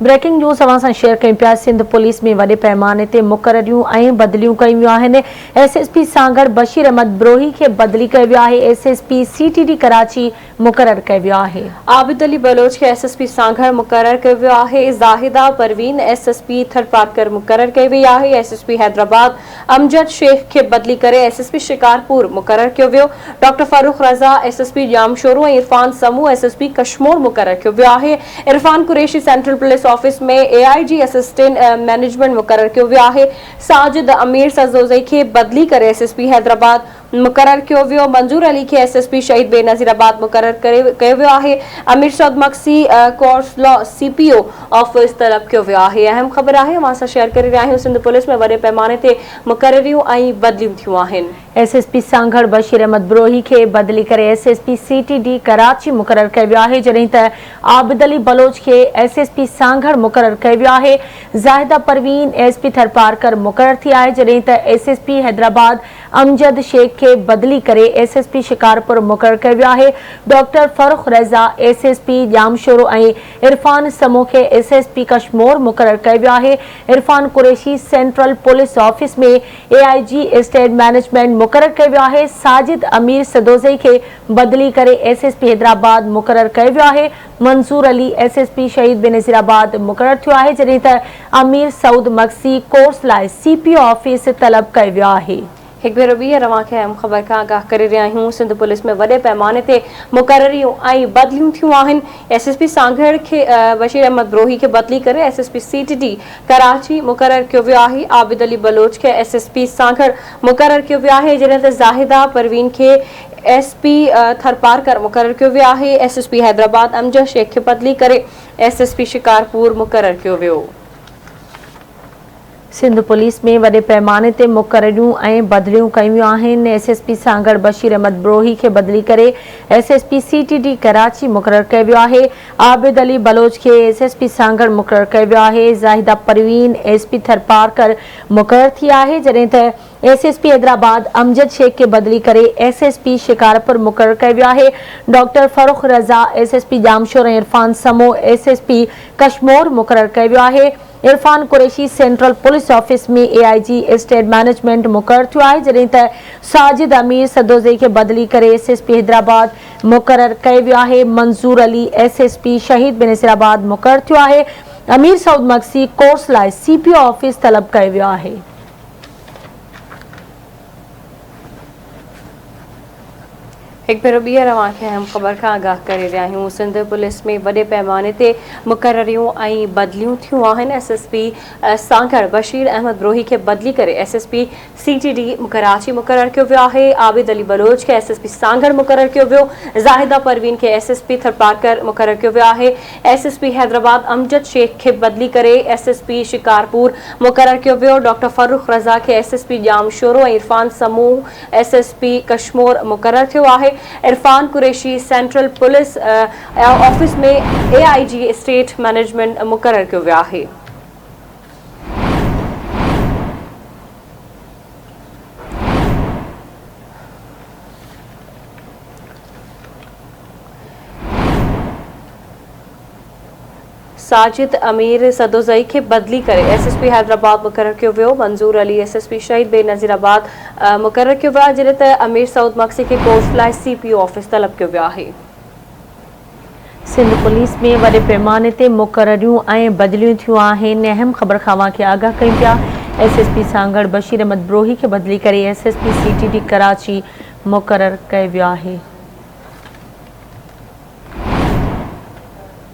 Breaking news अवां सां share कयूं पिया। सिंध पुलिस में वॾे पैमाने ते मुक़ररियूं ऐं बदिलियूं कयूं वियूं आहिनि। एसएसपी सागर बशीर अहमद ब्रोही खे बदिली कयो वियो आहे। एसएसपी सीटीडी कराची मुक़ररु कयो वियो आहे। आबिद अली बलोच खे एसएसपी सागर मुक़ररु कयो वियो आहे। ज़ाहिदा परवीन एसएसपी थरपारकर मुक़ररु कई वई आहे। एसएसपी हैदराबाद अमजद शेख खे बदिली करे एसएसपी शिकारपुर मुक़ररु कयो वियो। डॉक्टर फारूक रज़ा एसएसपी जामशोरो ऐं इरफान समू एसएसपी कश्मीर मुक़ररु कयो वियो आहे। Irfan Qureshi central police office में एआईजी असिस्टेंट मैनेजमेंट मुक़ररु कयो वियो आहे। साजिद अमीर सजोज़ई खे बदिली करे एसएसपी हैदराबाद मुक़ररु कयो वियो। मंजूर अली खे एसएसपी शहीद बेनज़ीराबाद मुक़ररु कयो वियो आहे। Amir Saud Magsi course law CPO office तलब कयो वियो आहे। अहम ख़बर आहे असां सां शेयर करे रहिया आहियूं। सिंध पुलिस में वॾे पैमाने ते मुक़ररियूं ऐं बदिलियूं थियूं आहिनि। एसएसपी सांगड़ बशीर अहमद ब्रोही खे बदिली करे एसएसपी सीटीडी कराची मुक़ररु कयो वियो आहे, जॾहिं त आबिद अली बलोच खे एसएसपी सांगड़ मुक़ररु कयो वियो आहे। ज़ाहिदा परवीन एसपी थरपारकर मुक़ररु थी आहे, जॾहिं त एसएसपी हैदराबाद अमजद शेख खे बदिली करे एसएसपी शिकारपुर मुक़ररु कयो वियो आहे। डॉक्टर फारूक रज़ा एसएसपी जामशोरो ऐं इरफान समू खे एसएसपी कश्मीर मुक़ररु कयो वियो आहे। Irfan Qureshi central police office में एआईजी स्टेट मैनेजमेंट मुक़ररु कयो वियो आहे। साजिद अमीर सदोज़ई खे बदिली करे एसएसपी हैदराबाद मुक़ररु कयो वियो आहे। मंसूर अली एसएसपी शहीद बेनज़ीराबाद मुक़ररु थियो आहे, जॾहिं त अमीर सऊद मक्सी कोर्स लाइ सीपीओ ऑफिस तलब कयो वियो आहे। एक भेरो ॿी रवां खे अहम ख़बर खां आगाह करे रहिया आहियूं। सिंध पुलिस में वॾे पैमाने ते मुक़ररियूं ऐं बदिलियूं थियूं आहिनि। एसएसपी सांगड़ खे बशीर अहमद ब्रोही खे बदिली करे एसएसपी सीटीडी कराची मुक़ररु कयो वियो आहे। आबिद अली बलोच खे एसएसपी सांगड़ मुक़ररु कयो वियो आहे, जॾहिं त ज़ाहिदा परवीन खे एसपी थरपारकर मुक़ररु कयो वियो आहे। एसएसपी हैदराबाद अमजद शेख खे बदिली करे एसएसपी शिकारपुर मुक़ररु कयो वियो। सिंध पुलिस में वॾे पैमाने ते मुक़ररियूं ऐं बदिलियूं कयूं वियूं आहिनि। एसएसपी सांगड़ बशीर अहमद ब्रोही खे बदिली करे एसएसपी सीटीडी कराची मुक़ररु कयो वियो आहे। आबिद अली बलोच खे एसएसपी सांगड़ मुक़ररु कयो वियो आहे। ज़ाहिदा परवीन एसपी थरपारकर मुक़ररु थी आहे, जॾहिं त एसएसपी हैदराबाद अमजद शेख खे बदिली करे एसएसपी शिकारपुर मुक़ररु कयो वियो आहे। डॉक्टर फारूक रज़ा एसएसपी जामशोर ऐं इरफान समू एसएसपी कश्मीर मुक़ररु कयो वियो आहे। Irfan Qureshi central police office में एआईजी स्टेट मैनेजमेंट मुक़ररु थियो आहे, जॾहिं त साजिद अमीर सदोज़ई खे बदिली करे एसएसपी हैदराबाद मुक़ररु कयो वियो आहे। मंसूर अली एसएसपी शहीद बेनज़ीराबाद मुक़ररु थियो आहे। अमीर सऊद मक्सी कोर्स लाइ सीपीओ ऑफिस तलब कयो वियो आहे। एक भेरो ॿी रवां खे अहम ख़बर खां आगाह करे रहिया आहियूं। सिंध पुलिस में वॾे पैमाने ते मुक़ररियूं ऐं बदिलियूं थियूं आहिनि। एसएसपी सांगड़ बशीर अहमद ब्रोही खे बदिली करे एसएसपी सीटीडी कराची मुक़ररु कयो वियो आहे। आबिद अली बलोच खे एसएसपी सांगड़ मुक़ररु कयो वियो। ज़ाहिदा परवीन खे एसएसपी थरपारकर मुक़ररु कयो वियो आहे। एसएसपी हैदराबाद अमजद शेख खे बदिली करे एसएसपी शिकारपुर मुक़ररु कयो वियो। डॉक्टर फारूक रज़ा खे एसएसपी जामशोरो ऐं इरफान समूह एसएसपी कश्मीर मुक़ररु थियो आहे। Irfan Qureshi central police office में एआईजी स्टेट मैनेजमेंट मुक़ररु कयो वियो आहे। साजिद अमीर सदोज़ई खे बदिली करे एसएसपी हैदराबाद मुक़ररु कयो वियो। मंजूर अली एसएसपी शहीद बेनज़ीराबाद मुक़ररु कयो वियो आहे, जॾहिं त अमीर सऊद मक्सी खे कोर्स लाइ सीपीओ ऑफिस तलब कयो वियो आहे। सिंध पुलिस में वॾे पैमाने ते मुक़ररियूं ऐं बदिलियूं थियूं आहिनि। अहम ख़बर खां अवां खे आगाह कयूं पिया। एसएसपी सांगड़ बशीर अहमद ब्रोही खे बदिली करे एसएसपी सीटीडी कराची मुक़ररु कयो वियो आहे।